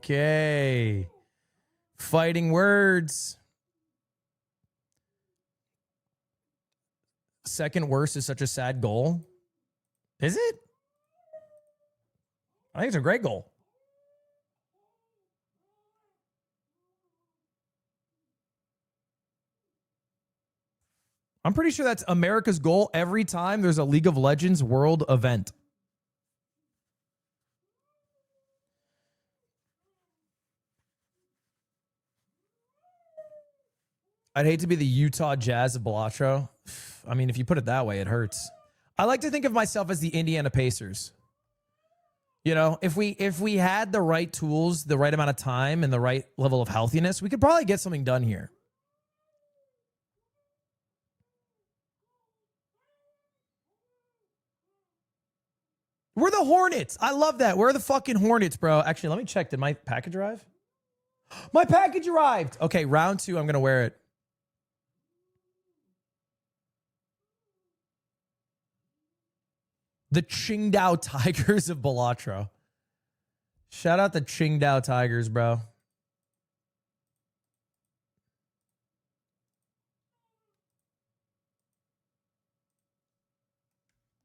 Okay. Fighting words. Second worst is such a sad goal. Is it? I think it's a great goal. I'm pretty sure that's America's goal every time there's a League of Legends world event. I'd hate to be the Utah Jazz of Balatro. I mean, if you put it that way, it hurts. I like to think of myself as the Indiana Pacers. You know, if we had the right tools, the right amount of time, and the right level of healthiness, we could probably get something done here. We're the Hornets. I love that. We're the fucking Hornets, bro. Actually, let me check. Did my package arrive? My package arrived. Okay, round 2, I'm going to wear it. The Qingdao Tigers of Balatro. Shout out the Qingdao Tigers, bro.